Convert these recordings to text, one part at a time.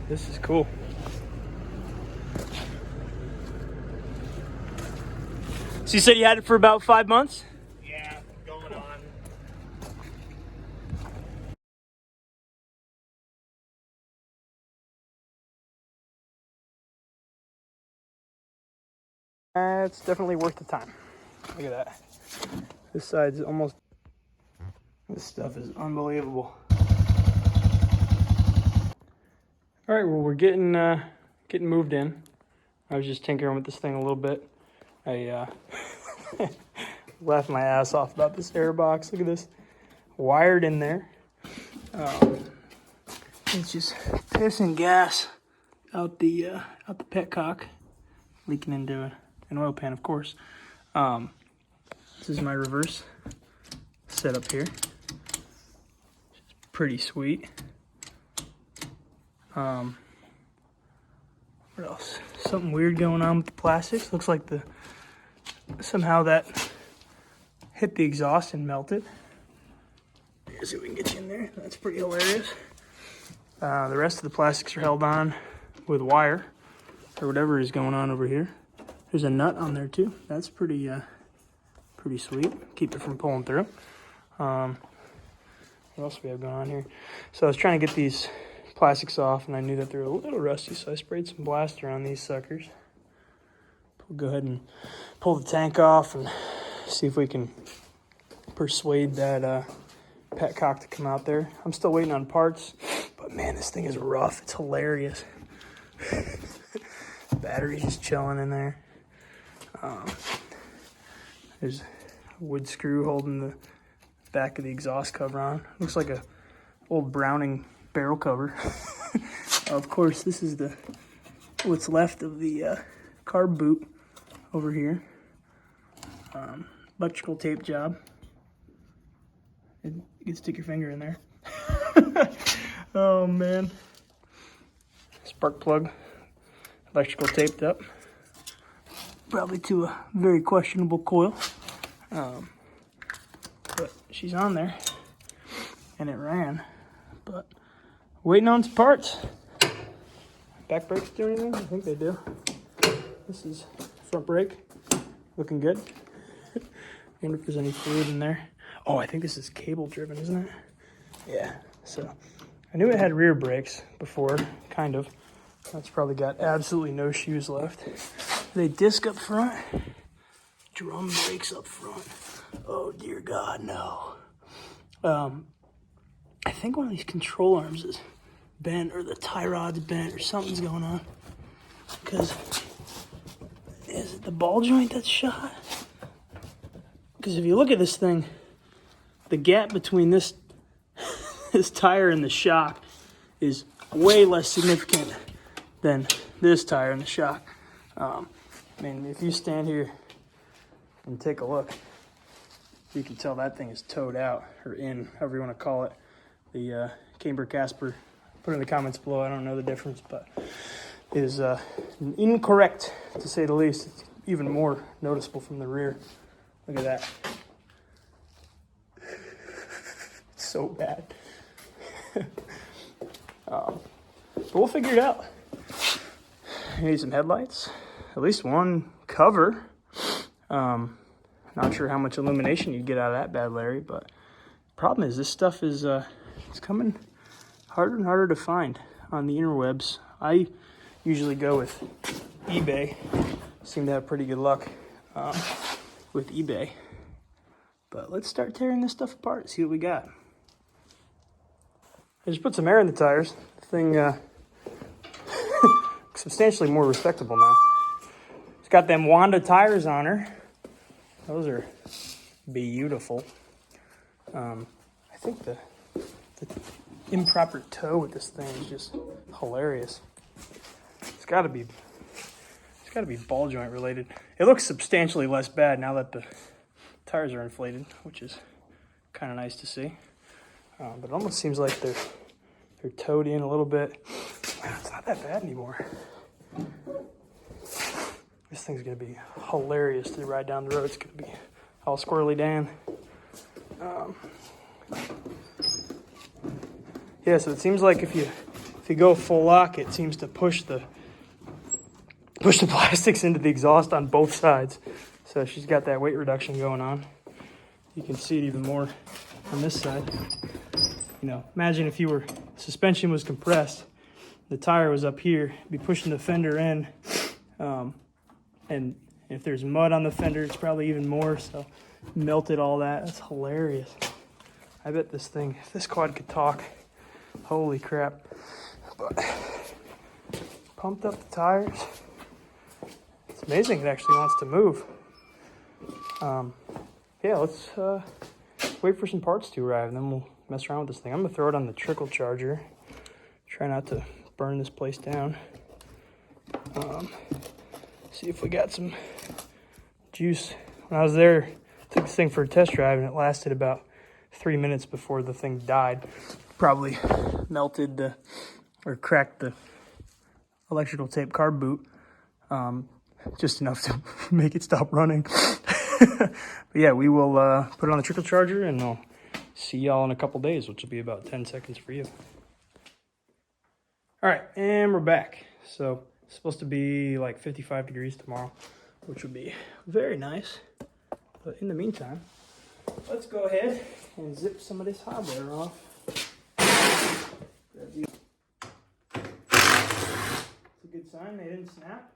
This is cool. So you said you had it for about 5 months? Yeah, going on. It's definitely worth the time. Look at that. This side's almost... This stuff is unbelievable. All right, well, we're getting moved in. I was just tinkering with this thing a little bit. I laughed my ass off about this air box. Look at this, wired in there. It's just pissing gas out the petcock, leaking into an oil pan, of course. This is my reverse setup here. It's pretty sweet. What else? Something weird going on with the plastics. Looks like somehow that hit the exhaust and melted. Let's see if we can get you in there. That's pretty hilarious. The rest of the plastics are held on with wire or whatever is going on over here. There's a nut on there too. That's pretty sweet. Keep it from pulling through. What else do we have going on here? So I was trying to get these plastics off, and I knew that they were a little rusty, so I sprayed some blaster on these suckers. We'll go ahead and pull the tank off and see if we can persuade that petcock to come out there. I'm still waiting on parts, but man, this thing is rough. It's hilarious. Battery's just chilling in there. There's a wood screw holding the back of the exhaust cover on. Looks like a old Browning barrel cover. Of course, this is what's left of the carb boot over here. Electrical tape job. You can stick your finger in there. Oh man. Spark plug. Electrical taped up. Probably to a very questionable coil. But she's on there. And it ran. But waiting on some parts. Back brakes do anything? I think they do. This is front brake. Looking good. Wonder if there's any fluid in there. Oh, I think this is cable driven, isn't it? Yeah. So I knew it had rear brakes before, kind of. That's probably got absolutely no shoes left. They disc up front. Drum brakes up front. Oh dear God, no. I think one of these control arms is bent, or the tie rod's bent, or something's going on. Because, is it the ball joint that's shot? Because if you look at this thing, the gap between this tire and the shock is way less significant than this tire and the shock. I mean, if you stand here and take a look, you can tell that thing is towed out, or in, however you want to call it. The Camber Casper, put it in the comments below, I don't know the difference, but is incorrect, to say the least. It's even more noticeable from the rear. Look at that. It's so bad. But we'll figure it out. You need some headlights, at least one cover. Not sure how much illumination you'd get out of that bad Larry, but problem is this stuff is it's coming harder and harder to find on the interwebs. I usually go with eBay seem to have pretty good luck with eBay. But let's start tearing this stuff apart, see what we got. I just put some air in the tires. The thing substantially more respectable now. It's got them Wanda tires on her. Those are beautiful. I think the improper toe with this thing is just hilarious. It's got to be ball joint related. It looks substantially less bad now that the tires are inflated, which is kind of nice to see. But it almost seems like they're towed in a little bit. Wow, it's not that bad anymore. This thing's gonna be hilarious to ride down the road. It's gonna be all squirrely Dan. Yeah, so it seems like if you go full lock, it seems to push the plastics into the exhaust on both sides. So she's got that weight reduction going on. You can see it even more on this side. You know, imagine if suspension was compressed, the tire was up here, be pushing the fender in, and if there's mud on the fender, it's probably even more, so melted all that. That's hilarious. I bet this thing, if this quad could talk, holy crap. But pumped up the tires. It's amazing it actually wants to move. Yeah, let's wait for some parts to arrive, and then we'll mess around with this thing. I'm gonna throw it on the trickle charger. Try not to burn this place down. See if we got some juice. When I was there, I took this thing for a test drive, and it lasted about 3 minutes before the thing died. Probably melted or cracked the electrical tape carb boot, just enough to make it stop running. But yeah, we will put it on the trickle charger, and I'll see y'all in a couple days, which will be about 10 seconds for you. All right, and we're back. So it's supposed to be like 55 degrees tomorrow, which would be very nice. But in the meantime, let's go ahead and zip some of this hot air off. It's a good sign they didn't snap.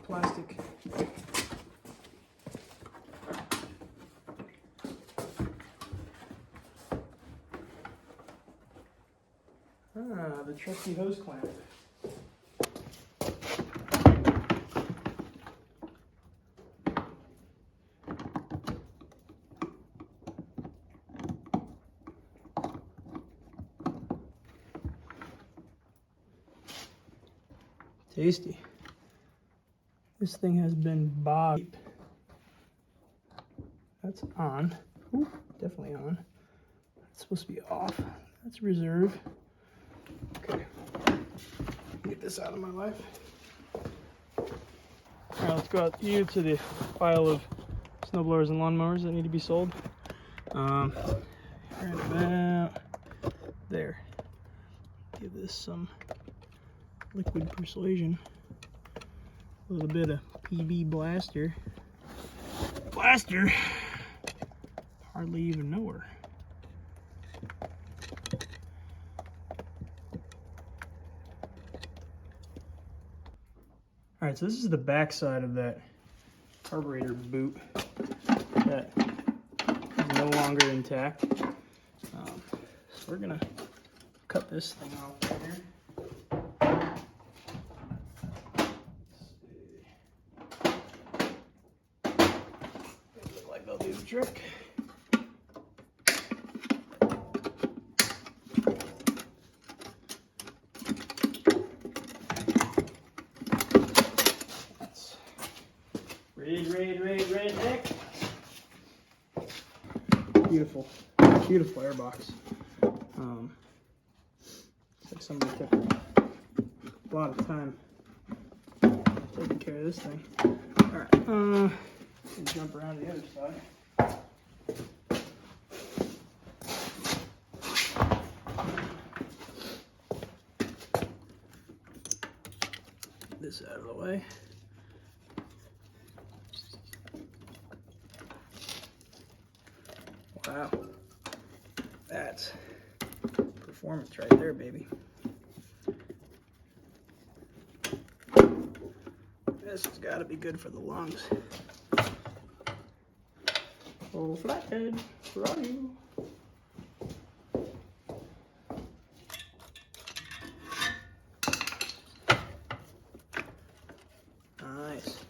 Plastic. The trusty hose clamp. Tasty. This thing has been bobbed. That's on. Ooh, definitely on. It's supposed to be off. That's reserve. Okay. Get this out of my life. All right, let's go out here to the pile of snowblowers and lawnmowers that need to be sold. Right about there. Give this some liquid persuasion. A little bit of PB blaster. Blaster? Hardly even know her. Alright, so this is the back side of that carburetor boot that is no longer intact. So we're gonna cut this thing off right here. Look like they'll do the trick. Beautiful, beautiful airbox. It's like somebody took a lot of time taking care of this thing. All right, jump around the other side. This out of the way. Wow, that's performance right there, baby. This has got to be good for the lungs. Oh, flathead, where are you? Nice.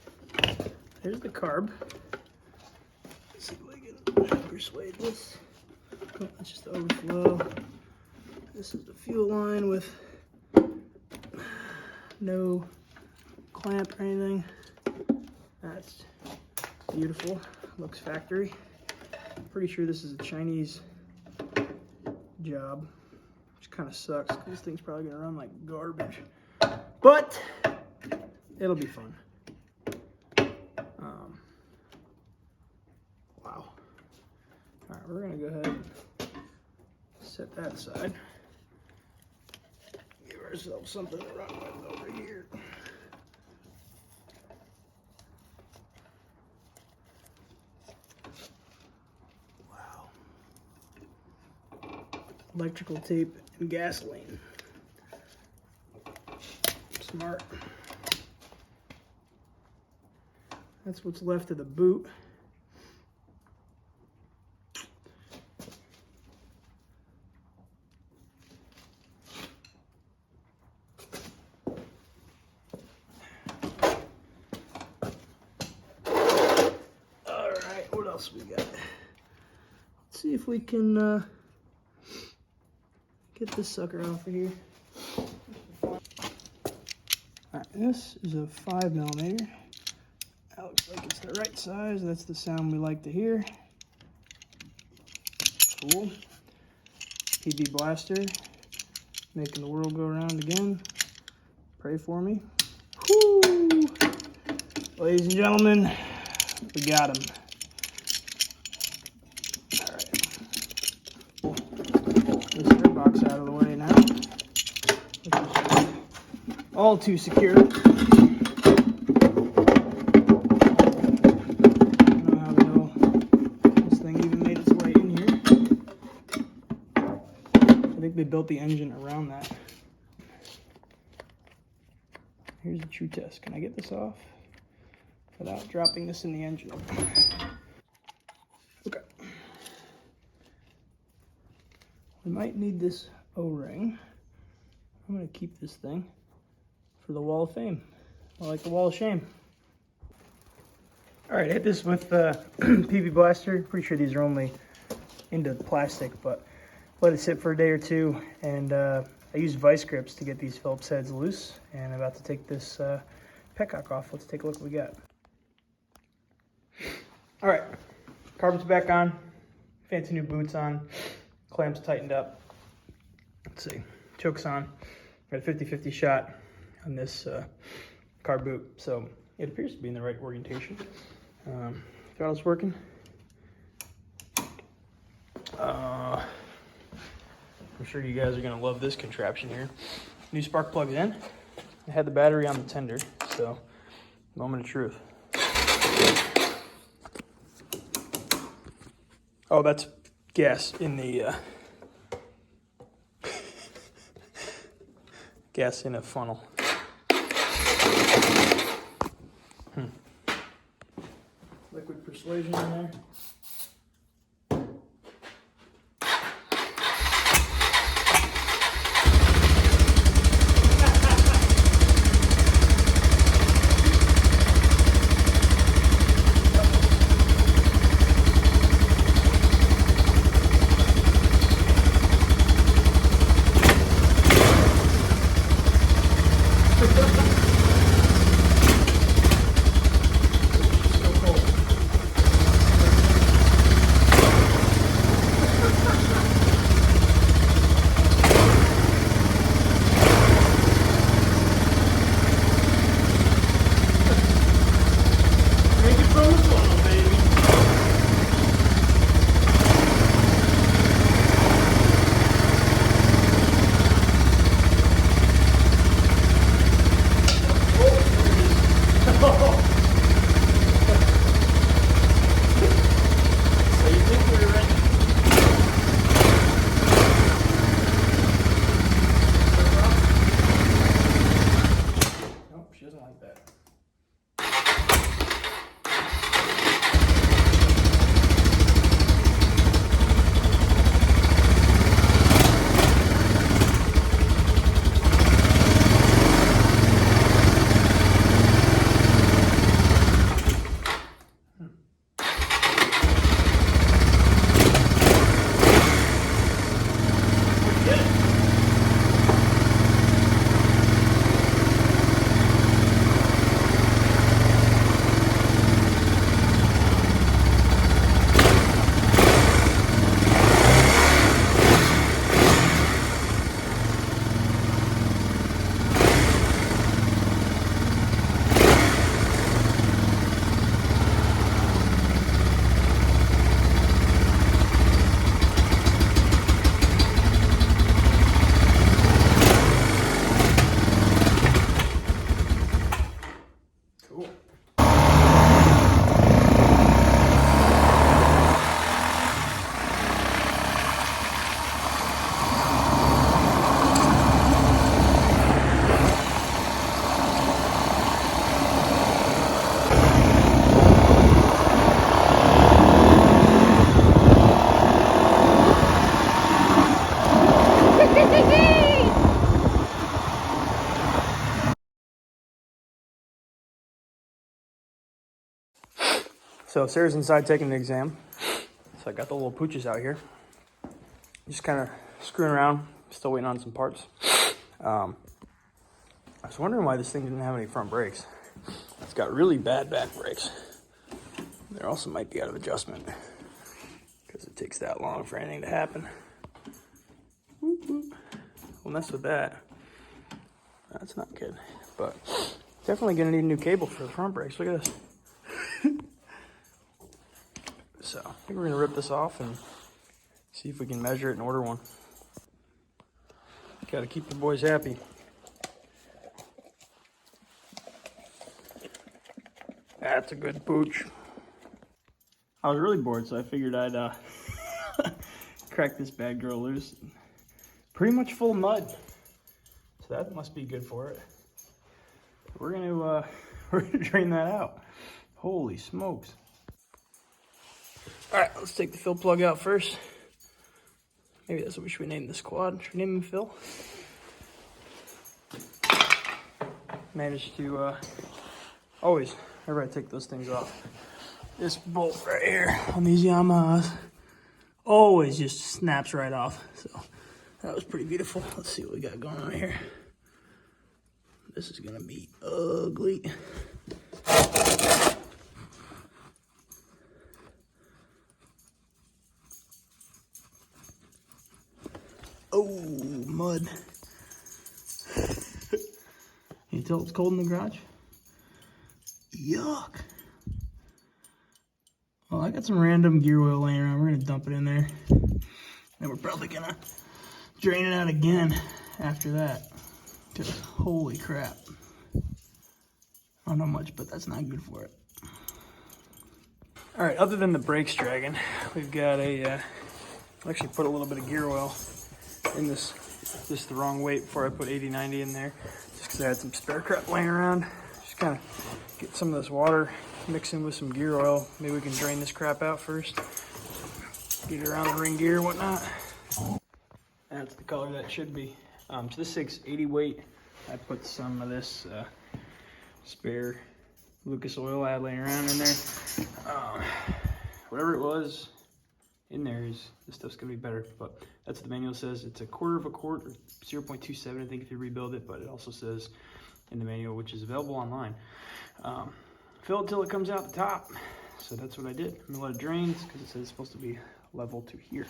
Here's the carb. Let's see if I can persuade this. Oh, that's just the overflow. This is the fuel line with no clamp or anything. That's beautiful. Looks factory. Pretty sure this is a Chinese job, which kind of sucks because this thing's probably gonna run like garbage. But it'll be fun. Wow. All right, we're gonna go ahead and set that aside. Give ourselves something to run with over here. Wow. Electrical tape and gasoline. Smart. That's what's left of the boot. All right, what else we got? Let's see if we can get this sucker off of here. All right, this is a 5mm. That looks like it's the right size. That's the sound we like to hear. Cool. PB blaster, making the world go around again. Pray for me. Whoo! Ladies and gentlemen, we got him. All right. This airbox out of the way now. All too secure. They built the engine around that. Here's the true test. Can I get this off without dropping this in the engine? Okay. We might need this O-ring. I'm gonna keep this thing for the Wall of Fame. I like the Wall of Shame. All right, hit this with PB blaster. Pretty sure these are only into plastic, but let it sit for a day or two, and I used vice grips to get these Phillips heads loose, and I'm about to take this petcock off. Let's take a look what we got. All right, carbon's back on, fancy new boots on, clamps tightened up. Let's see, choke's on. Got a 50-50 shot on this carb boot, so it appears to be in the right orientation. Throttle's working. I'm sure you guys are gonna love this contraption here. New spark plugs in. I had the battery on the tender, so moment of truth. Oh, that's gas in the gas in a funnel. Liquid persuasion in there. So Sarah's inside taking the exam. So I got the little pooches out here. Just kind of screwing around. Still waiting on some parts. I was wondering why this thing didn't have any front brakes. It's got really bad back brakes. There also might be out of adjustment because it takes that long for anything to happen. Whoop, whoop. We'll mess with that. That's not good, but definitely gonna need a new cable for the front brakes. Look at this. So I think we're gonna rip this off and see if we can measure it and order one. Gotta keep the boys happy. That's a good pooch. I was really bored, so I figured I'd crack this bad girl loose. Pretty much full of mud, so that must be good for it. We're gonna drain that out. Holy smokes! All right, let's take the fill plug out first. Maybe that's what we should name this quad. Should we name him Phil? Managed to always. Everybody take those things off. This bolt right here on these Yamahas always just snaps right off. So that was pretty beautiful. Let's see what we got going on here. This is gonna be ugly. Oh, mud. Can you tell it's cold in the garage? Yuck. Well, I got some random gear oil laying around. We're gonna dump it in there. And we're probably gonna drain it out again after that. Because holy crap. I don't know much, but that's not good for it. All right, other than the brakes dragging, we've got I actually put a little bit of gear oil in this, just the wrong weight before I put 80-90 in there. Just because I had some spare crap laying around. Just kind of get some of this water, mix in with some gear oil. Maybe we can drain this crap out first. Get it around the ring gear and whatnot. That's the color that should be. So this 680 weight, I put some of this spare Lucas oil I had laying around in there. Whatever it was in there, this stuff's gonna be better, but that's what the manual says. It's a quarter of a quart, or 0.27 I think if you rebuild it, but it also says in the manual, which is available online, fill it till it comes out the top. So that's what I did. I'm gonna let it drain because it says it's supposed to be level to here.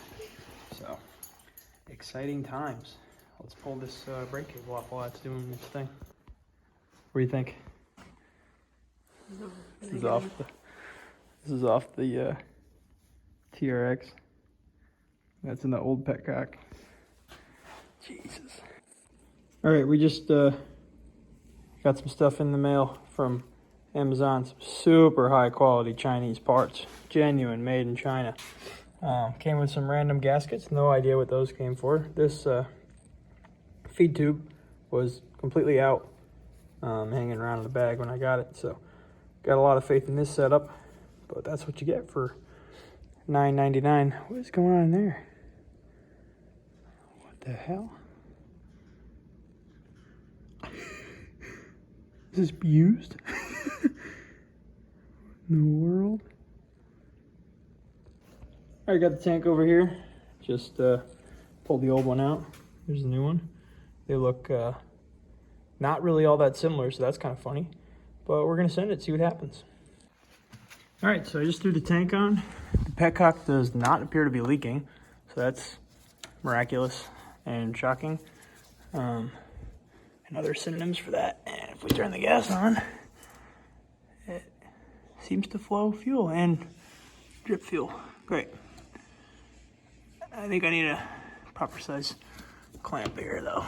So exciting times. Let's pull this brake cable off while it's doing its thing. What do you think? This is off the TRX. That's in the old Petcock. Jesus. All right, we just got some stuff in the mail from Amazon. Some super high quality Chinese parts, genuine, made in China. Came with some random gaskets. No idea what those came for. This feed tube was completely out, hanging around in the bag when I got it. So got a lot of faith in this setup, but that's what you get for $9.99. What is going on in there? What the hell? Is this used? In the world? Alright, got the tank over here. Just pulled the old one out. Here's the new one. They look not really all that similar, so that's kind of funny. But we're gonna send it, see what happens. Alright, so I just threw the tank on. The Petcock does not appear to be leaking, so that's miraculous and shocking. And other synonyms for that. And if we turn the gas on, it seems to flow fuel and drip fuel. Great. I think I need a proper size clamp here though.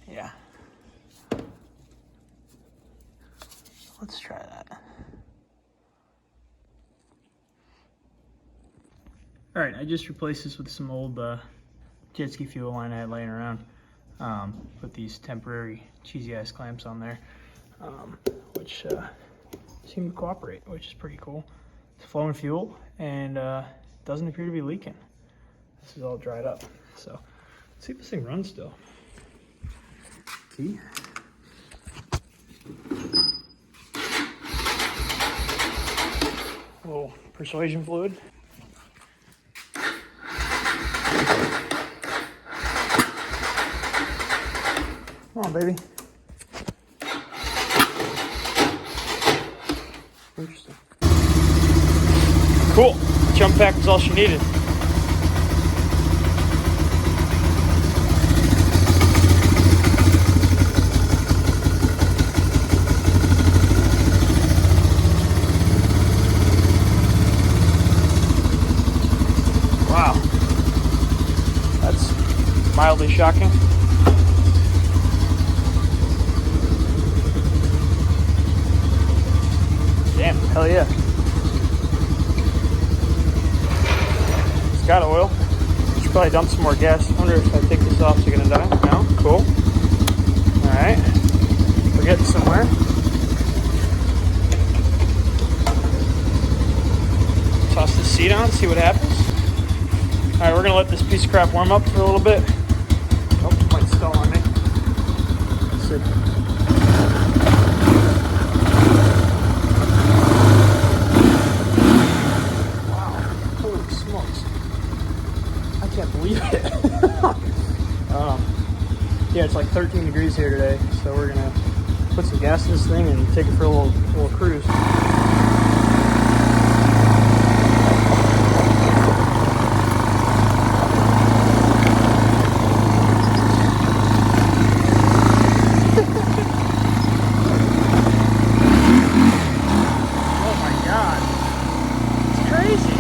Yeah. Let's try that. All right, I just replaced this with some old jet ski fuel line I had laying around. Put these temporary cheesy ass clamps on there, which seem to cooperate, which is pretty cool. It's flowing fuel and doesn't appear to be leaking. This is all dried up. So let's see if this thing runs still. See? A little persuasion fluid. Come on, baby. Interesting. Cool. Jump pack was all she needed. Wow. That's mildly shocking. Damn, hell yeah. It's got oil. Should probably dump some more gas. I wonder if I take this off, is it gonna die? No? Cool. Alright. We're getting somewhere. Toss this seat on, see what happens. Alright, we're gonna let this piece of crap warm up for a little bit. Oh, it might stall on me. Let's see. I can't believe it. Yeah, it's like 13 degrees here today, so we're gonna put some gas in this thing and take it for a little cruise. Oh my God, it's crazy.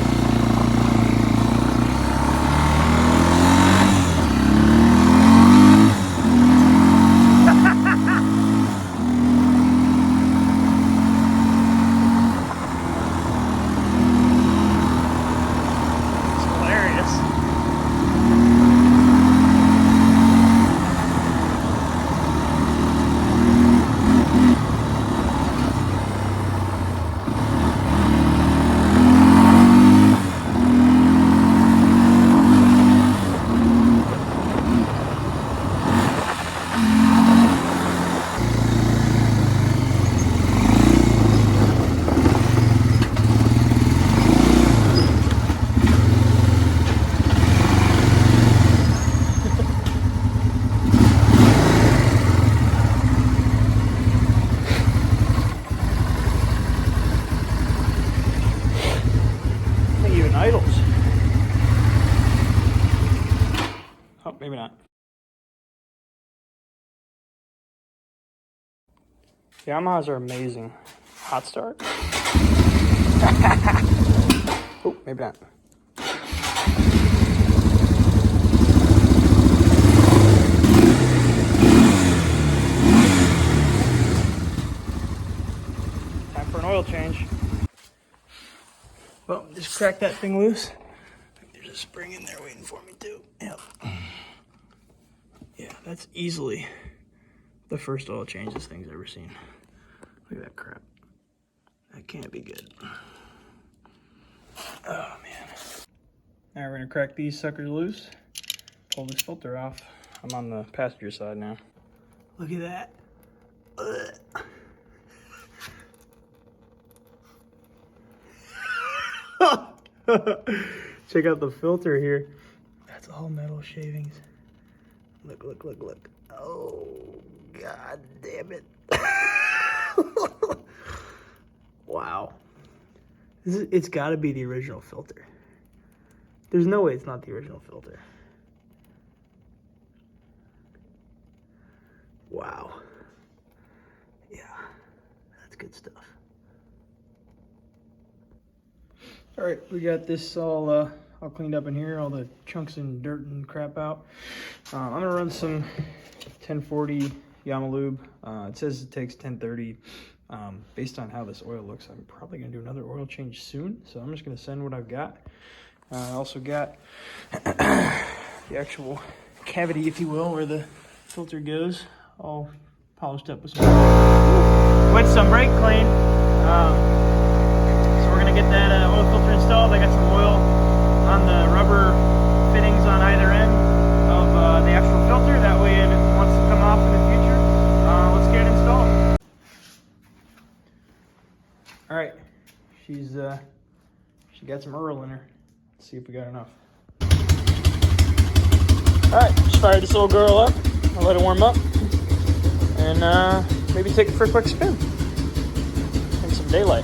Idles. Oh, maybe not. Yamahas are amazing. Hot start. Oh, maybe not. Time for an oil change. Well, just crack that thing loose. There's a spring in there waiting for me too. Yep. Yeah, that's easily the first oil change this thing's ever seen. Look at that crap. That can't be good. Oh man. Now we're gonna crack these suckers loose. Pull this filter off. I'm on the passenger side now. Look at that. Ugh. Check out the filter here. That's all metal shavings. Look, look, look, look. Oh, God damn it. Wow. It's got to be the original filter. There's no way it's not the original filter. Wow. Yeah, that's good stuff. All right, we got this all cleaned up in here, all the chunks and dirt and crap out. I'm gonna run some 1040 Yamalube. It says it takes 1030. Based on how this oil looks, I'm probably gonna do another oil change soon. So I'm just gonna send what I've got. I also got the actual cavity, if you will, where the filter goes, all polished up with some brake clean. We're gonna get that oil filter installed. I got some oil on the rubber fittings on either end of the actual filter. That way, if it wants to come off in the future, let's get it installed. All right, she's She got some Earl in her. Let's see if we got enough. Alright, just fire this little girl up. I'll let it warm up. And maybe take it for a quick spin. In some daylight.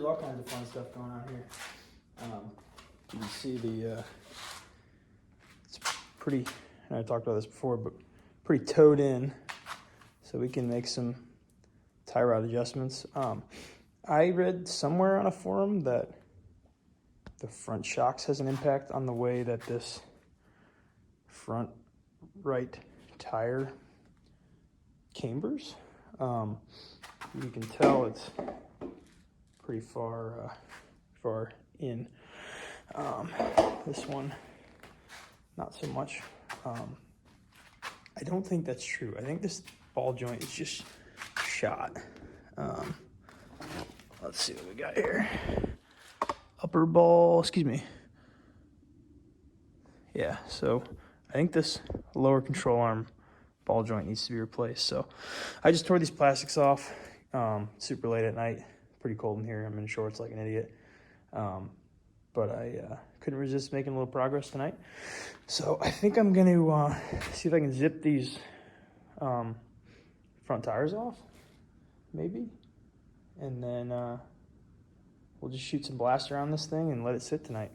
all kinds of fun stuff going on here. You can see it's pretty, and I talked about this before, but pretty towed in, so we can make some tie rod adjustments. I read somewhere on a forum that the front shocks has an impact on the way that this front right tire cambers. You can tell it's pretty far in. This one, not so much. I don't think that's true. I think this ball joint is just shot. Let's see what we got here. Upper ball, excuse me. Yeah, so I think this lower control arm ball joint needs to be replaced. So I just tore these plastics off super late at night. Pretty cold in here. I'm in shorts like an idiot. But I couldn't resist making a little progress tonight. So I think I'm going to see if I can zip these front tires off, maybe. And then we'll just shoot some blaster on this thing and let it sit tonight.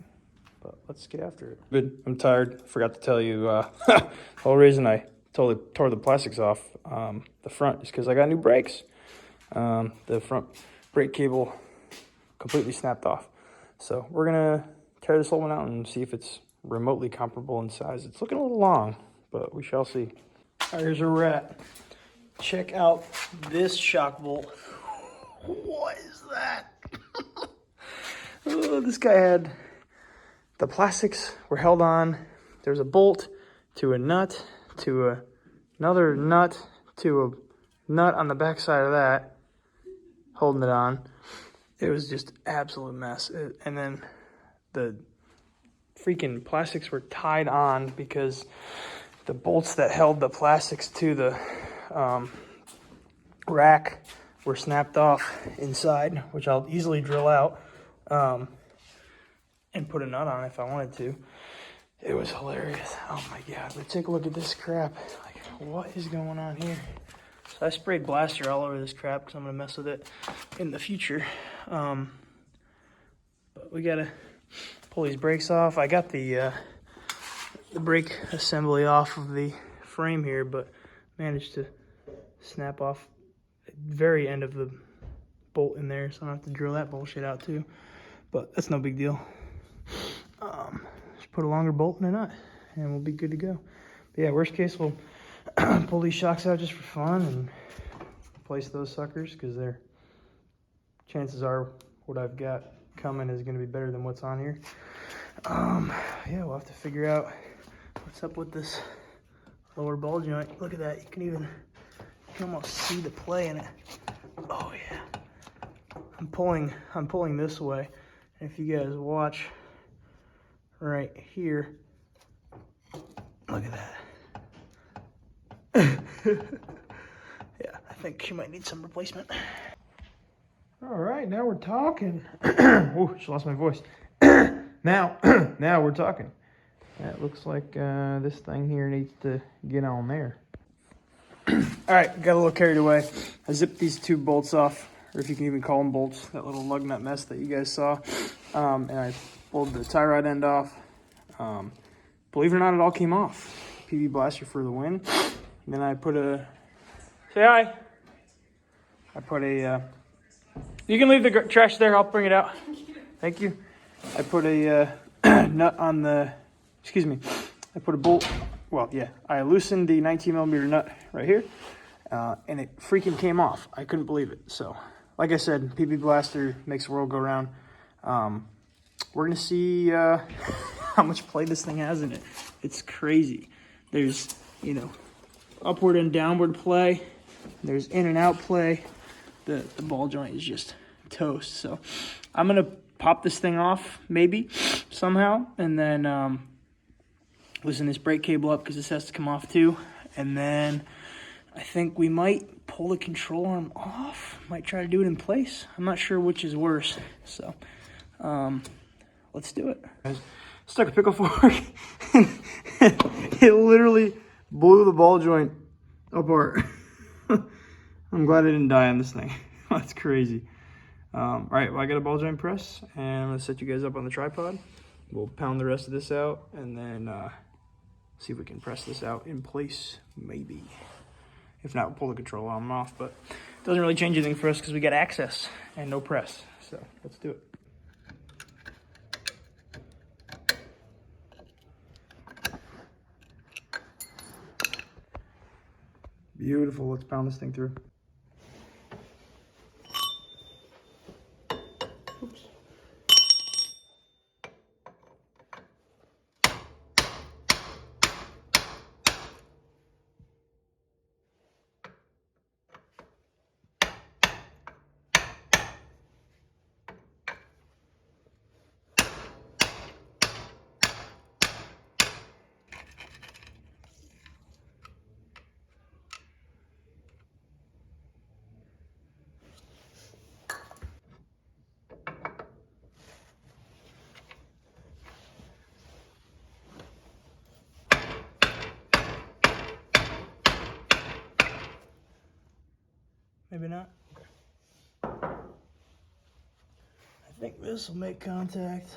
But let's get after it. Good. I'm tired. Forgot to tell you the whole reason I totally tore the plastics off the front is because I got new brakes. The front brake cable completely snapped off. So we're gonna tear this whole one out and see if it's remotely comparable in size. It's looking a little long, but we shall see. All right, here's where we're at. Check out this shock bolt. What is that? Oh, this guy had, the plastics were held on. There's a bolt to a nut, to another nut, to a nut on the back side of that, holding it on. It was just absolute mess. And then the freaking plastics were tied on because the bolts that held the plastics to the rack were snapped off inside, which I'll easily drill out and put a nut on if I wanted to. It was hilarious. Oh my God, but take a look at this crap. Like, what is going on here? So I sprayed blaster all over this crap because I'm gonna mess with it in the future. But we gotta pull these brakes off. I got the brake assembly off of the frame here, but managed to snap off the very end of the bolt in there, so I don't have to drill that bullshit out too. But that's no big deal. Just put a longer bolt in a nut, and we'll be good to go. But yeah, worst case, we'll pull these shocks out just for fun and replace those suckers, because they're, chances are what I've got coming is going to be better than what's on here. Yeah, we'll have to figure out what's up with this lower ball joint. Look at that. You can almost see the play in it. Oh yeah. I'm pulling this way. And if you guys watch right here, look at that. Yeah, I think she might need some replacement. All right, now we're talking. Oh, she lost my voice. Now we're talking. That looks like this thing here needs to get on there. All right, got a little carried away. I zipped these two bolts off, or if you can even call them bolts, that little lug nut mess that you guys saw. And I pulled the tie rod end off. Believe it or not, it all came off. PB blaster for the win. And then I put a, say hi. I put a, you can leave the trash there, I'll bring it out. Thank you. I put a nut on the, excuse me, I put a bolt, well, yeah, I loosened the 19 millimeter nut right here, and it freaking came off. I couldn't believe it. So, like I said, PB blaster makes the world go round. We're gonna see how much play this thing has in it. It's crazy. There's, you know, upward and downward play. There's in and out play. The ball joint is just toast. So I'm gonna pop this thing off maybe somehow, and then loosen this brake cable up because this has to come off too. And then I think we might pull the control arm off. Might try to do it in place. I'm not sure which is worse. So let's do it. I stuck a pickle fork. It literally blew the ball joint apart. I'm glad I didn't die on this thing. That's crazy. All right, well, I got a ball joint press, and I'm gonna set you guys up on the tripod. We'll pound the rest of this out, and then see if we can press this out in place, maybe. If not, we'll pull the control arm off, but it doesn't really change anything for us because we got access and no press. So let's do it. Beautiful, let's pound this thing through. Oops. Maybe not. Okay. I think this will make contact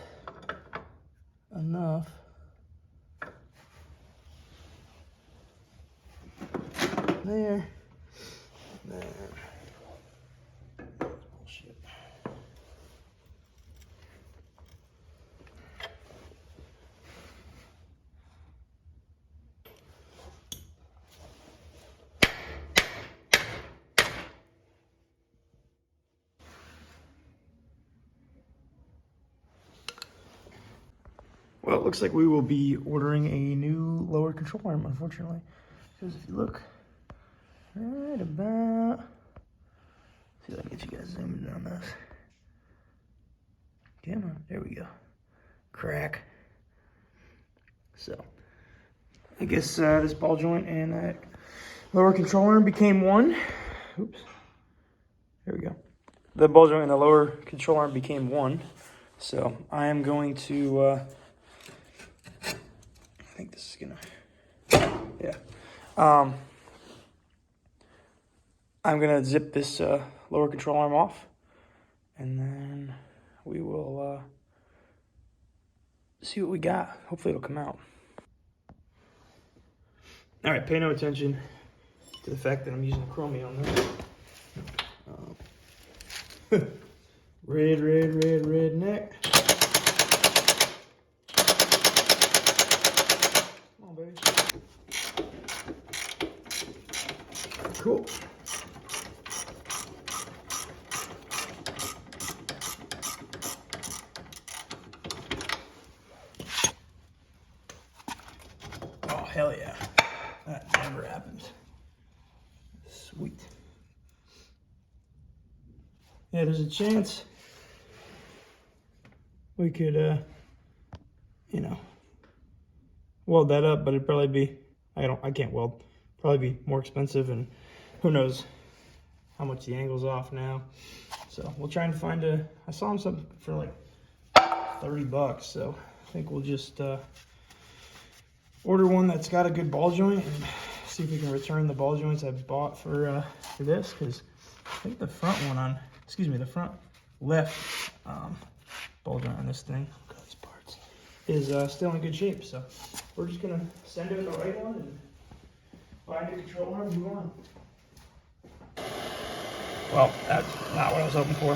enough. There. There. Bullshit. Well, it looks like we will be ordering a new lower control arm, unfortunately. Because if you look right about, see if I can get you guys zoomed in on this. Come on, there we go. Crack. So, I guess this ball joint and that lower control arm became one. Oops. There we go. The ball joint and the lower control arm became one. So, I am going to, I think this is gonna, yeah. I'm gonna zip this lower control arm off, and then we will see what we got. Hopefully it'll come out. All right, pay no attention to the fact that I'm using chromium on this. Red neck. Come on, baby. Cool. Oh, hell yeah. That never happens. Sweet. Yeah, there's a chance we could, you know, weld that up, but it'd probably be, I can't weld. Probably be more expensive, and who knows how much the angle's off now. So we'll try and find I saw him something for like $30, so I think we'll just order one that's got a good ball joint and see if we can return the ball joints I bought for this, because I think the front one on, the front left ball joint on this thing, God's parts, is still in good shape. So we're just gonna send it the right one and find a control arm and move on. Well, that's not what I was hoping for.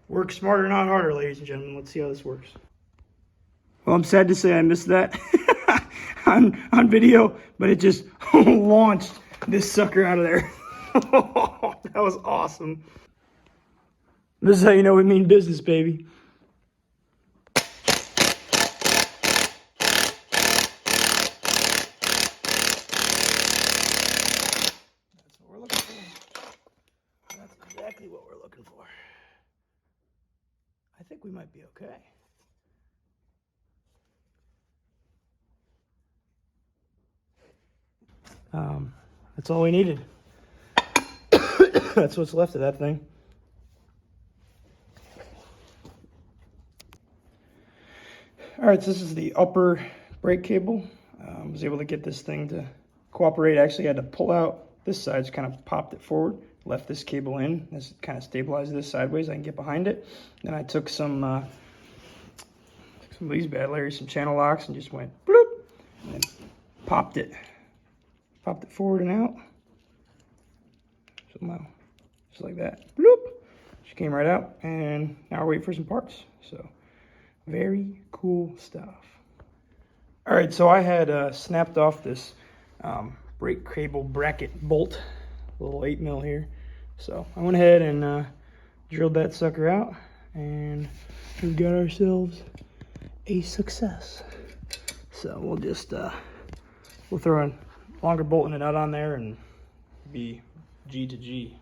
Work smarter, not harder, ladies and gentlemen. Let's see how this works. Well, I'm sad to say I missed that on video, but it just launched this sucker out of there. That was awesome. This is how you know we mean business, baby. That's what we're looking for. That's exactly what we're looking for. I think we might be okay. That's all we needed. That's what's left of that thing. All right, so this is the upper brake cable. I was able to get this thing to cooperate. I actually had to pull out this side, just kind of popped it forward, left this cable in. This kind of stabilized this sideways. I can get behind it. Then I took some of these bad Larry, some channel locks, and just went bloop, and popped it forward and out. Somehow, just like that, bloop. She came right out, and now we're waiting for some parts. So, very cool stuff. All right, so I had snapped off this brake cable bracket bolt, a little 8mm here. So I went ahead and drilled that sucker out, and we got ourselves a success. So we'll just we'll throw a longer bolt and a nut on there and be G to G.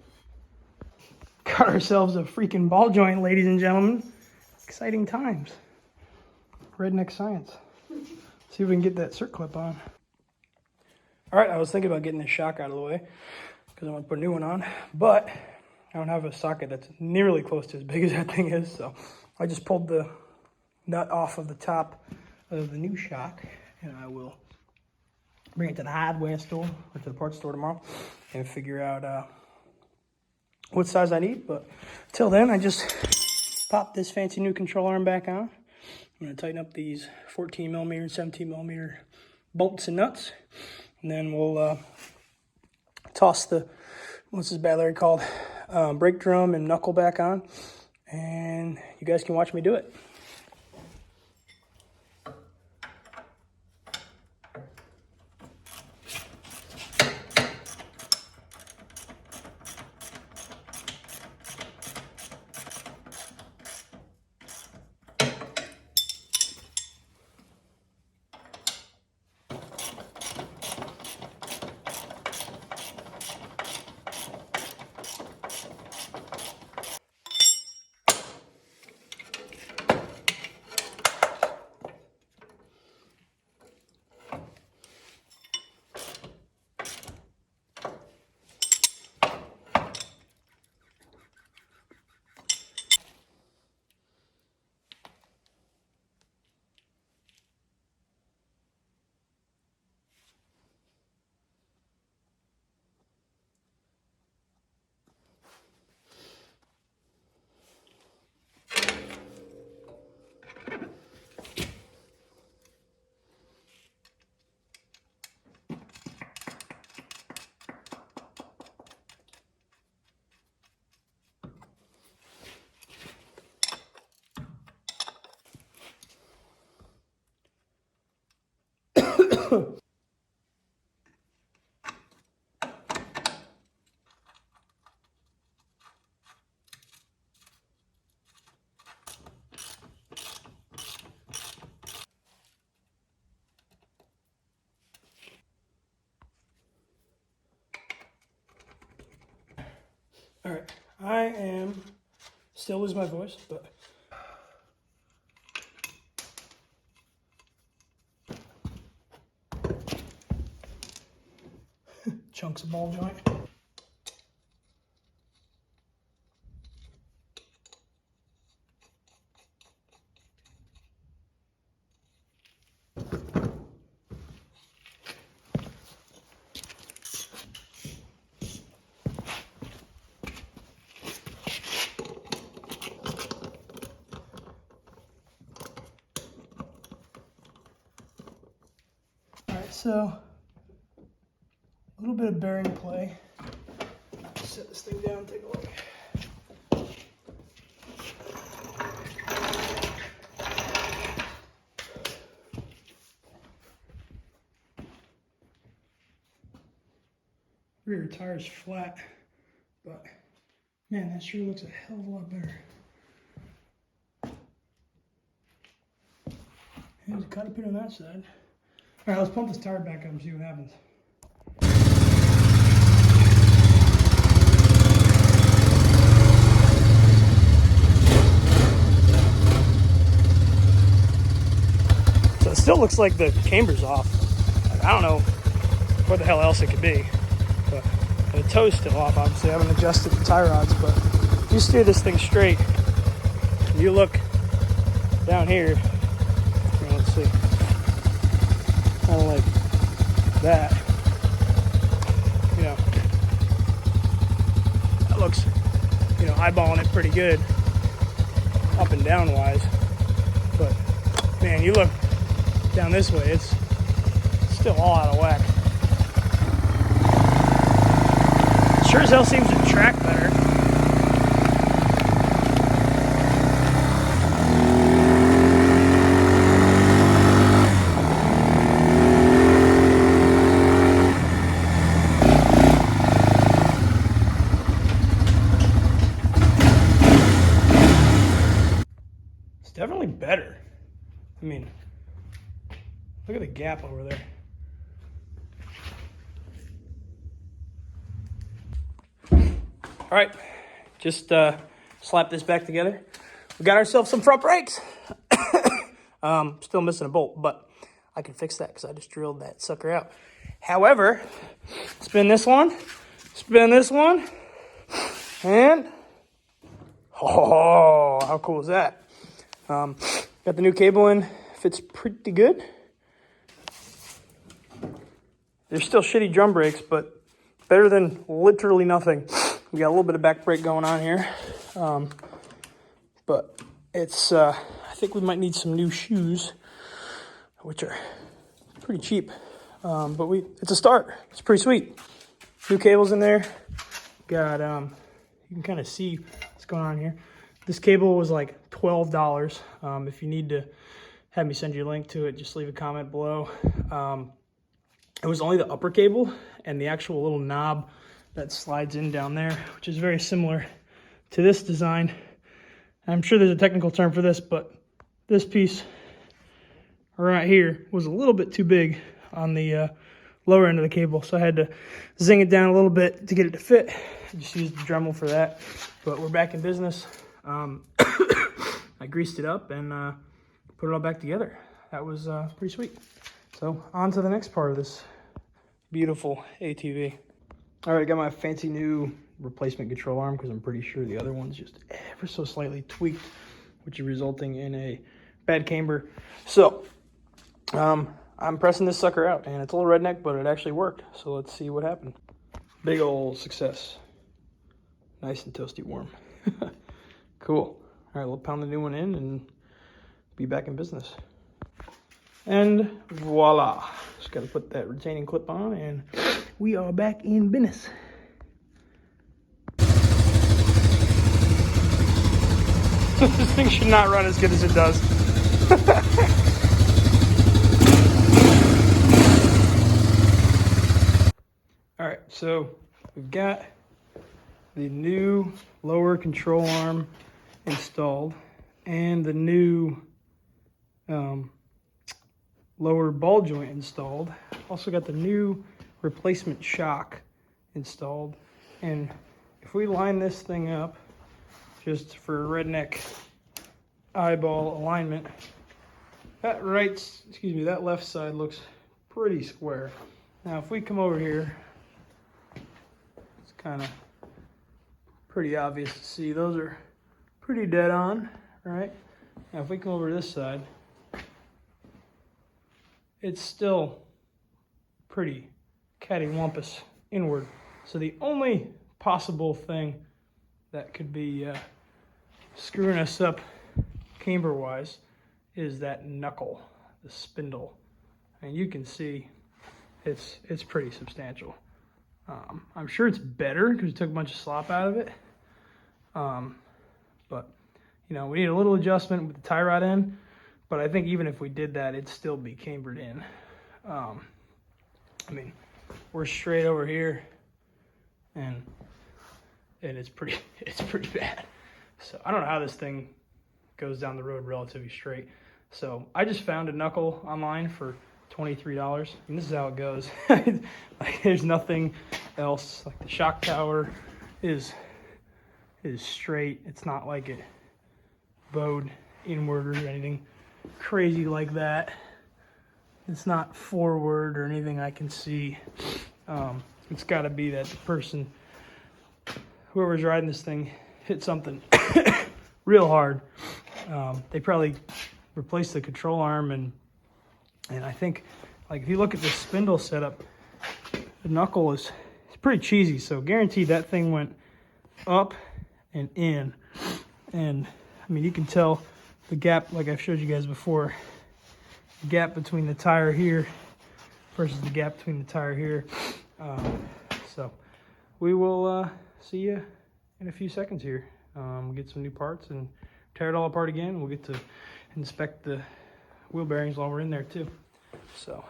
Got ourselves a freaking ball joint, ladies and gentlemen. Exciting times. Redneck science. See if we can get that cert clip on. All right, I was thinking about getting this shock out of the way because I want to put a new one on, but I don't have a socket that's nearly close to as big as that thing is, so I just pulled the nut off of the top of the new shock, and I will bring it to the hardware store or to the parts store tomorrow and figure out what size I need. But till then, I just popped this fancy new control arm back on. I'm going to tighten up these 14mm and 17mm bolts and nuts. And then we'll toss the, what's this bad Larry called? Brake drum and knuckle back on. And you guys can watch me do it. All right, I am still losing my voice, but chunks of ball joint. So, a little bit of bearing play. Set this thing down and take a look. Rear tire's flat, but man, that sure looks a hell of a lot better. There's a cut pin on that side. All right, let's pump this tire back up and see what happens. So it still looks like the camber's off. I don't know what the hell else it could be, but the toe's still off. Obviously, I haven't adjusted the tie rods, but if you steer this thing straight, and you look down here, let's see. Kind of like that. eyeballing it pretty good, up and down wise. But man, you look down this way, it's still all out of whack. Sure as hell seems to track better. It's definitely better. I mean, look at the gap over there. All right, just slap this back together. We got ourselves some front brakes. Still missing a bolt, but I can fix that because I just drilled that sucker out. However, spin this one, and oh, how cool is that? Got the new cable in, fits pretty good. They're still shitty drum brakes, but better than literally nothing. We got a little bit of back brake going on here, but it's, I think we might need some new shoes, which are pretty cheap, but it's a start. It's pretty sweet. New cables in there. Got, you can kind of see what's going on here. This cable was like $12. If you need to have me send you a link to it, just leave a comment below. It was only the upper cable and the actual little knob that slides in down there, which is very similar to this design. I'm sure there's a technical term for this, but this piece right here was a little bit too big on the lower end of the cable, so I had to zing it down a little bit to get it to fit. I just used the Dremel for that, but we're back in business. I greased it up and put it all back together. That was pretty sweet. So on to the next part of this beautiful ATV. All right, I got my fancy new replacement control arm because I'm pretty sure the other one's just ever so slightly tweaked, which is resulting in a bad camber. So I'm pressing this sucker out, and it's a little redneck, but it actually worked. So let's see what happened. Big old success. Nice and toasty warm. Cool. All right, we'll pound the new one in and be back in business. And voila. Just got to put that retaining clip on, and we are back in business. This thing should not run as good as it does. All right, so we've got the new lower control arm installed and the new lower ball joint installed. Also got the new replacement shock installed. And if we line this thing up just for redneck eyeball alignment, that left side looks pretty square. Now if we come over here, it's kind of pretty obvious to see those are pretty dead on, right? Now if we come over to this side, it's still pretty cattywampus inward. So the only possible thing that could be screwing us up camber-wise is that knuckle, the spindle. And you can see it's pretty substantial. I'm sure it's better because we took a bunch of slop out of it. But, you know, we need a little adjustment with the tie rod end. But I think even if we did that, it'd still be cambered in. I mean, we're straight over here, and it's pretty bad. So I don't know how this thing goes down the road relatively straight. So I just found a knuckle online for $23, and this is how it goes. Like, there's nothing else. Like the shock tower is straight. It's not like it bowed inward or anything crazy like that. It's not forward or anything I can see. It's got to be that the person, whoever's riding this thing, hit something real hard. They probably replaced the control arm, and I think, like, if you look at the spindle setup, the knuckle is pretty cheesy. So guaranteed that thing went up and in. And I mean, you can tell the gap, like I've showed you guys before, the gap between the tire here versus the gap between the tire here. So we will see you in a few seconds here. We'll get some new parts and tear it all apart again. We'll get to inspect the wheel bearings while we're in there too. So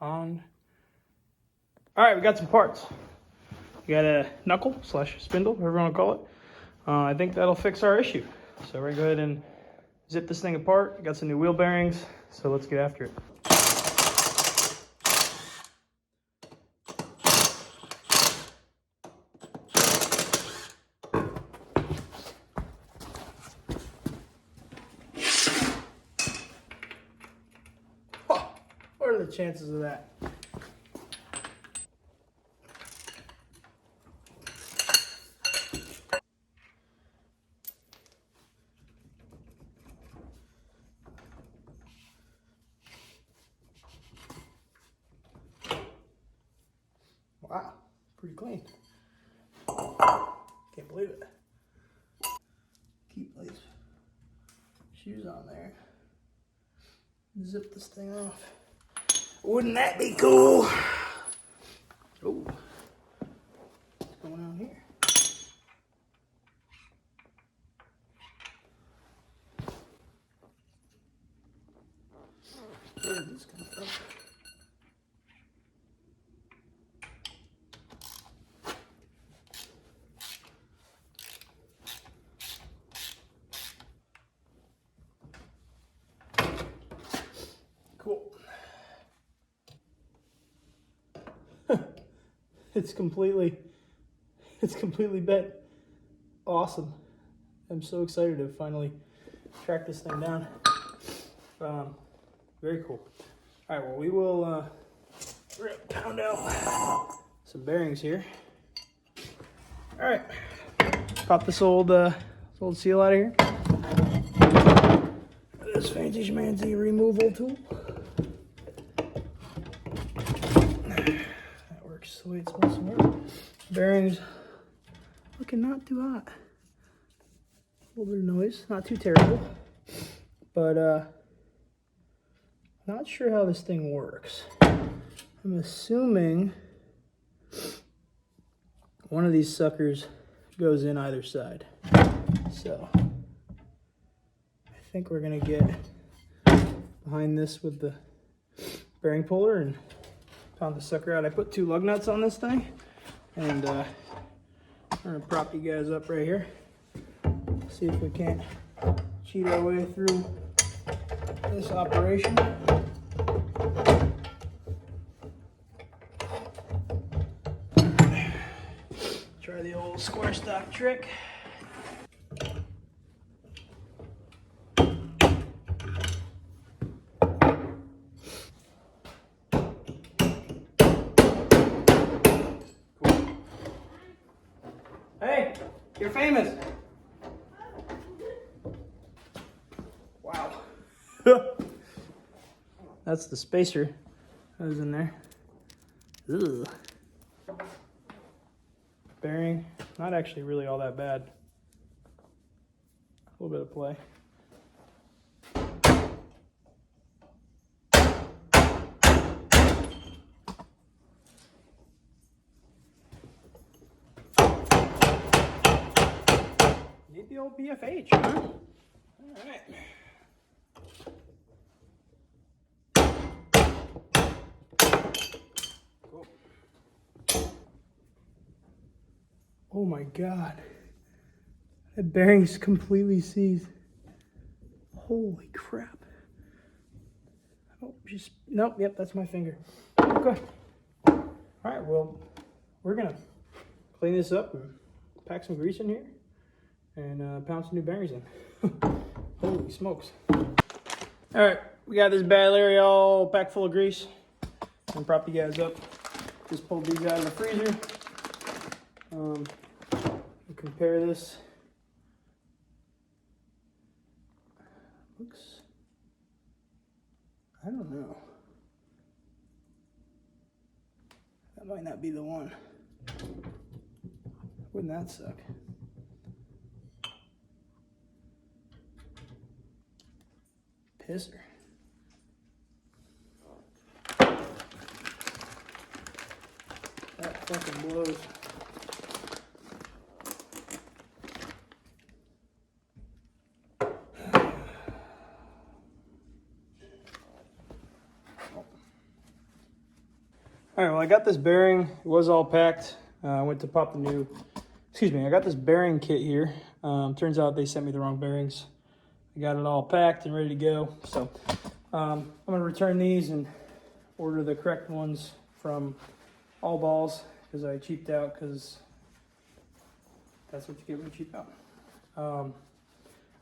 on. All right, we got some parts. We got a knuckle / spindle, whatever you want to call it. I think that'll fix our issue. So we're gonna go ahead and zip this thing apart. Got some new wheel bearings, so let's get after it. Oh, what are the chances of that? Wow, pretty clean. Can't believe it. Keep these shoes on there. Zip this thing off. Wouldn't that be cool? Oh, what's going on here? Where did this come from? Cool. It's completely bent. Awesome. I'm so excited to finally track this thing down. Very cool. All right, well, we're gonna pound out some bearings here. All right, pop this old seal out of here. This fancy schmancy removal tool. That works the way it's supposed to work. Bearings looking not too hot. A little bit of noise, not too terrible. But not sure how this thing works. I'm assuming one of these suckers goes in either side. So I think we're gonna get behind this with the bearing puller and pound the sucker out. I put 2 lug nuts on this thing, and I'm gonna prop you guys up right here. See if we can't cheat our way through this operation. Try the old square stock trick. Hey, you're famous. Wow. That's the spacer that was in there. Ugh. Bearing, not actually really all that bad. A little bit of play. Need the old BFH, huh? All right. Cool. Oh my God. That bearing's completely seized. Holy crap. Oh, just, nope, yep, that's my finger. Okay. All right, well, we're gonna clean this up and pack some grease in here and pound some new bearings in. Holy smokes. All right, we got this bad area all packed full of grease. And prop you guys up. Just pulled these out of the freezer. We'll compare this. Looks, I don't know. That might not be the one. Wouldn't that suck? pisser. That fucking blows. All right, well, I got this bearing. It was all packed. I went to pop the new, I got this bearing kit here. Turns out they sent me the wrong bearings. I got it all packed and ready to go. So I'm gonna return these and order the correct ones from All Balls because I cheaped out, because that's what you get when you cheap out. All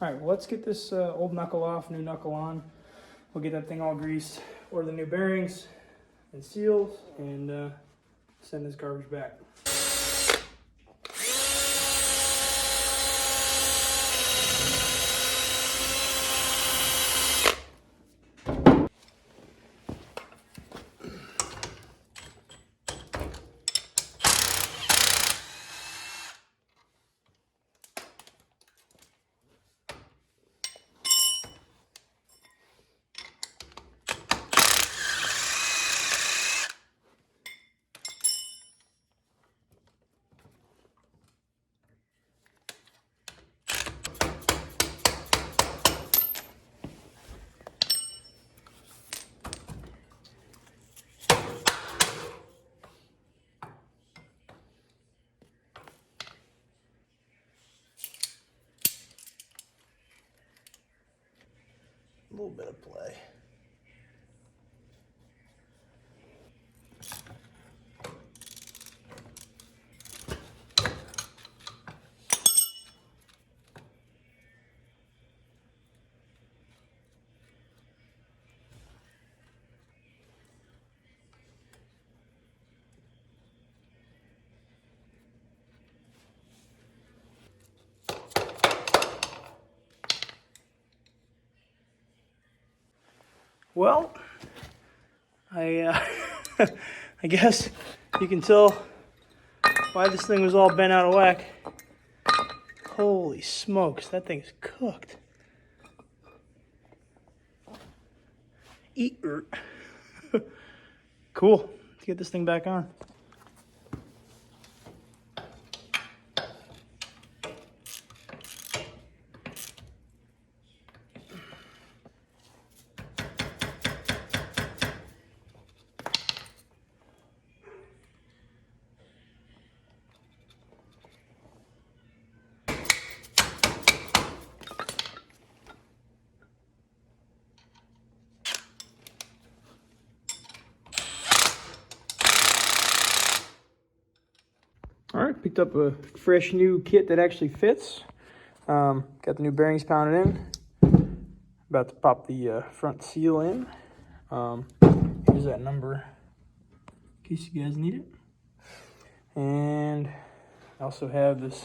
right, well, let's get this old knuckle off, new knuckle on. We'll get that thing all greased, order the new bearings and seals, and send this garbage back. A little bit of play. Well, I guess you can tell why this thing was all bent out of whack. Holy smokes, that thing's cooked. Eat. Cool. Let's get this thing back on. All right, picked up a fresh new kit that actually fits. Got the new bearings pounded in. About to pop the front seal in. Here's that number in case you guys need it. And I also have this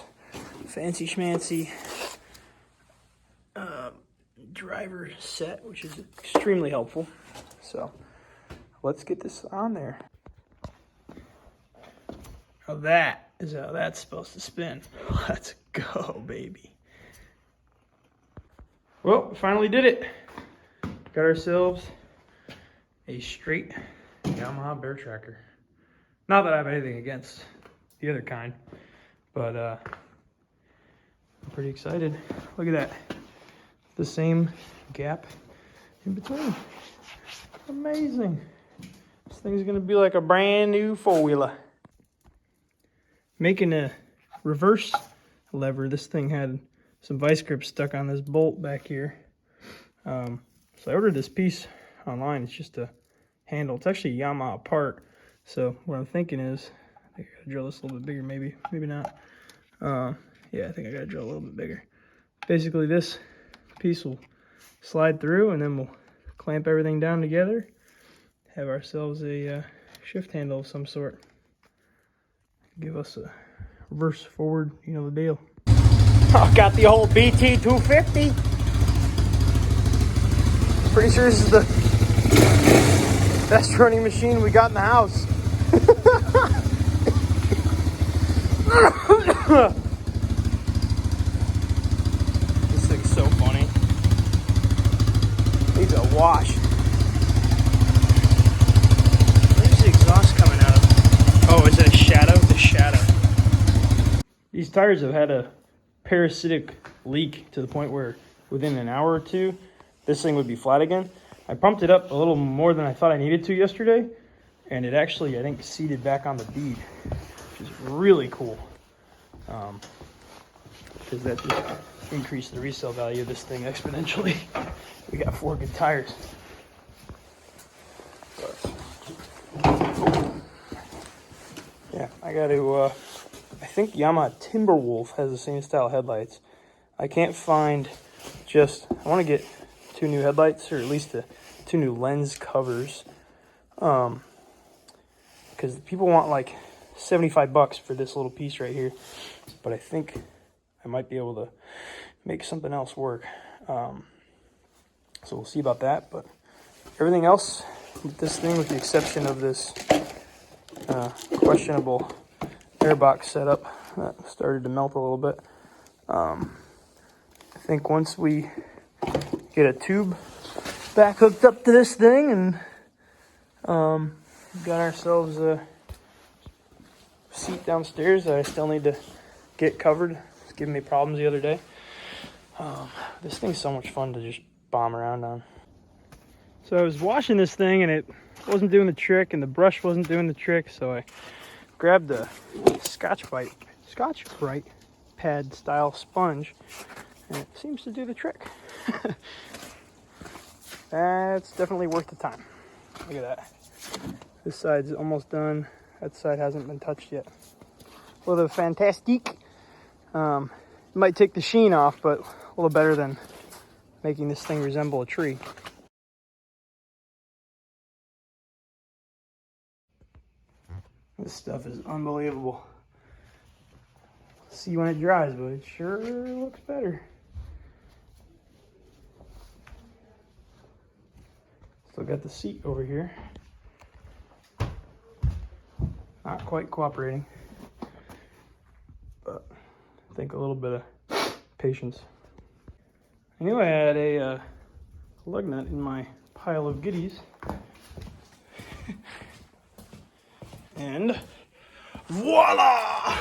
fancy schmancy driver set, which is extremely helpful. So let's get this on there. Now that is how that's supposed to spin. Let's go, baby. Well, we finally did it. Got ourselves a straight Yamaha bear tracker. Not that I have anything against the other kind, but I'm pretty excited. Look at that. The same gap in between. Amazing. This thing's gonna be like a brand new four-wheeler. Making a reverse lever, this thing had some vice grips stuck on this bolt back here. So I ordered this piece online. It's just a handle. It's actually a Yamaha part. So what I'm thinking is, I think I gotta drill this a little bit bigger, maybe not. Yeah, I think I gotta drill a little bit bigger. Basically, this piece will slide through, and then we'll clamp everything down together. Have ourselves a shift handle of some sort. Give us a reverse forward, you know the deal. Oh, got the old BT 250. Pretty sure this is the best running machine we got in the house. This thing's so funny. He's a wash. Where's the exhaust coming out of? Oh, is it a shadow? The shadow. These tires have had a parasitic leak to the point where within an hour or two, this thing would be flat again. I pumped it up a little more than I thought I needed to yesterday, and it actually, I think, seated back on the bead, which is really cool. Because that just increased the resale value of this thing exponentially. We got 4 good tires. But, yeah, I got to, I think Yamaha Timberwolf has the same style headlights. I can't find I want to get 2 new headlights, or at least 2 new lens covers. Because people want like $75 for this little piece right here. But I think I might be able to make something else work. So we'll see about that. But everything else with this thing, with the exception of this questionable airbox setup that started to melt a little bit. I think once we get a tube back hooked up to this thing and got ourselves a seat downstairs that I still need to get covered. It's giving me problems the other day. This thing's so much fun to just bomb around on. So I was washing this thing and it wasn't doing the trick, and the brush wasn't doing the trick, so I grabbed a Scotch Brite pad style sponge, and it seems to do the trick. That's definitely worth the time. Look at that. This side's almost done. That side hasn't been touched yet. Well, the fantastique. It might take the sheen off, but a little better than making this thing resemble a tree. This stuff is unbelievable. See when it dries, but it sure looks better. Still got the seat over here. Not quite cooperating, but I think a little bit of patience. I knew I had a lug nut in my pile of goodies. And voila!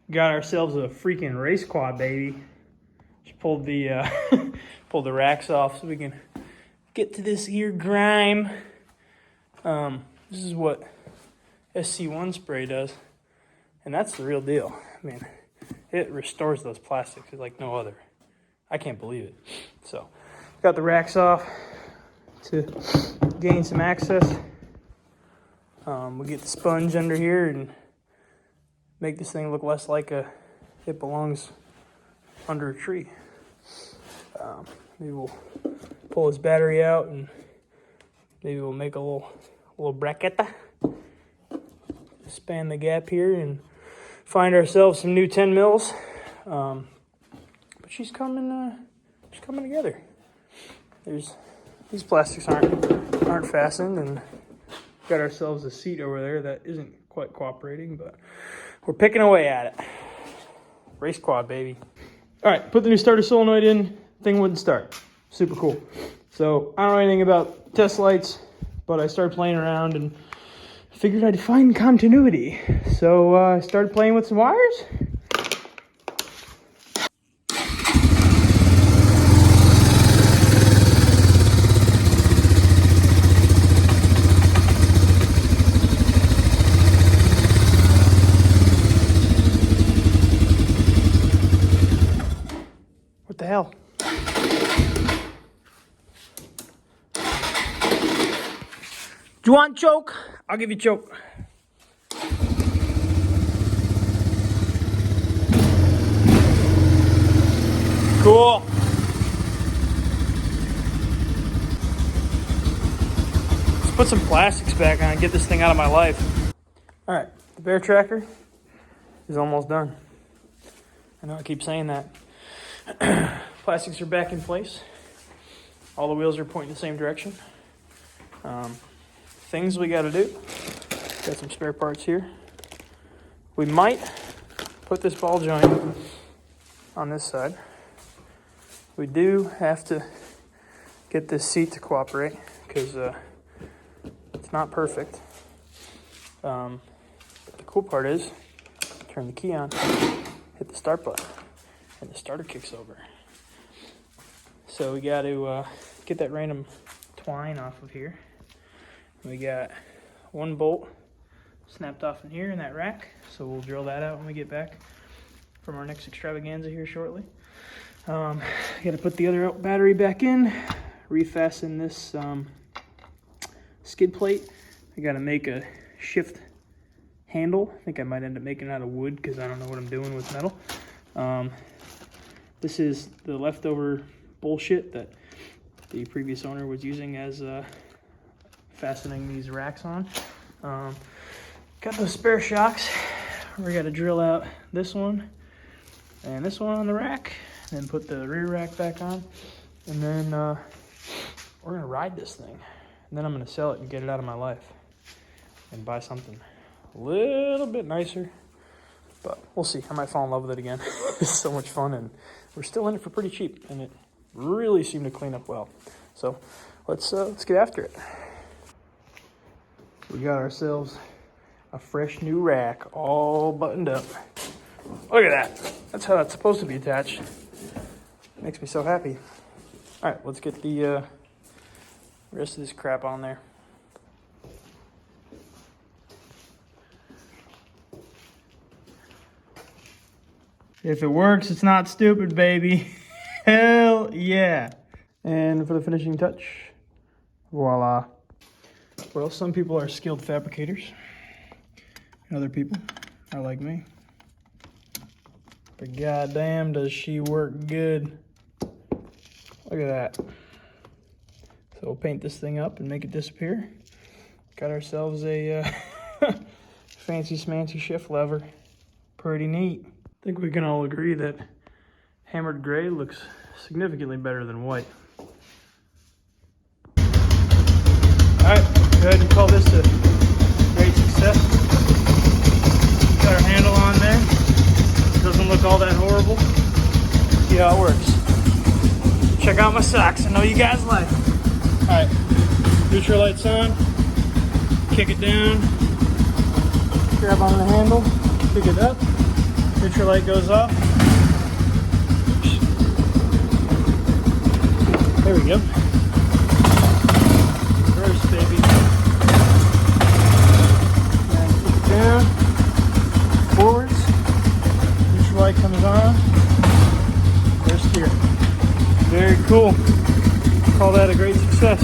Got ourselves a freaking race quad, baby. Just pulled the pulled the racks off so we can get to this here grime. This is what SC1 spray does, and that's the real deal. I mean, it restores those plastics like no other. I can't believe it. So, got the racks off to gain some access. We get the sponge under here and make this thing look less like it belongs under a tree. Maybe we'll pull his battery out and maybe we'll make a little bracketa. Span the gap here and find ourselves some new 10 mils. But she's coming together. These plastics aren't fastened, and got ourselves a seat over there that isn't quite cooperating, but we're picking away at it. Race quad, baby. All right, put the new starter solenoid in. Thing wouldn't start. Super cool. So I don't know anything about test lights, but I started playing around and figured I'd find continuity. So I started playing with some wires. What the hell? Do you want choke? I'll give you choke. Cool. Let's put some plastics back on and get this thing out of my life. All right, the bear tracker is almost done. I know I keep saying that. Plastics are back in place. All the wheels are pointing the same direction. Things we got to do. Got some spare parts here. We might put this ball joint on this side. We do have to get this seat to cooperate because it's not perfect. But the cool part is, turn the key on, hit the start button, and the starter kicks over. So we got to get that random twine off of here. We got one bolt snapped off in here in that rack, so we'll drill that out when we get back from our next extravaganza here shortly. Got to put the other battery back in, refasten this skid plate. I got to make a shift handle. I think I might end up making it out of wood because I don't know what I'm doing with metal. This is the leftover bullshit that the previous owner was using as fastening these racks on. Got those spare shocks. We got to drill out this one and this one on the rack, and then put the rear rack back on, and then we're gonna ride this thing, and then I'm gonna sell it and get it out of my life and buy something a little bit nicer. But we'll see. I might fall in love with it again. It's so much fun, and we're still in it for pretty cheap, and it really seemed to clean up well. So let's get after it. We got ourselves a fresh new rack, all buttoned up. Look at that. That's how that's supposed to be attached. Makes me so happy. All right, let's get the rest of this crap on there. If it works, it's not stupid, baby. Hell yeah. And for the finishing touch, voila. Well, some people are skilled fabricators. Other people are like me. But goddamn, does she work good. Look at that. So we'll paint this thing up and make it disappear. Got ourselves a fancy smancy shift lever. Pretty neat. I think we can all agree that hammered gray looks significantly better than white. Alright, go ahead and call this a great success. Got our handle on there. Doesn't look all that horrible. See how it works. Check out my socks. I know you guys like them. Alright, neutral lights on. Kick it down. Grab on the handle. Pick it up. Neutral light goes off. There we go. Reverse, baby. And kick it down. Forwards. Neutral light comes on. Reverse steer. Very cool. Call that a great success.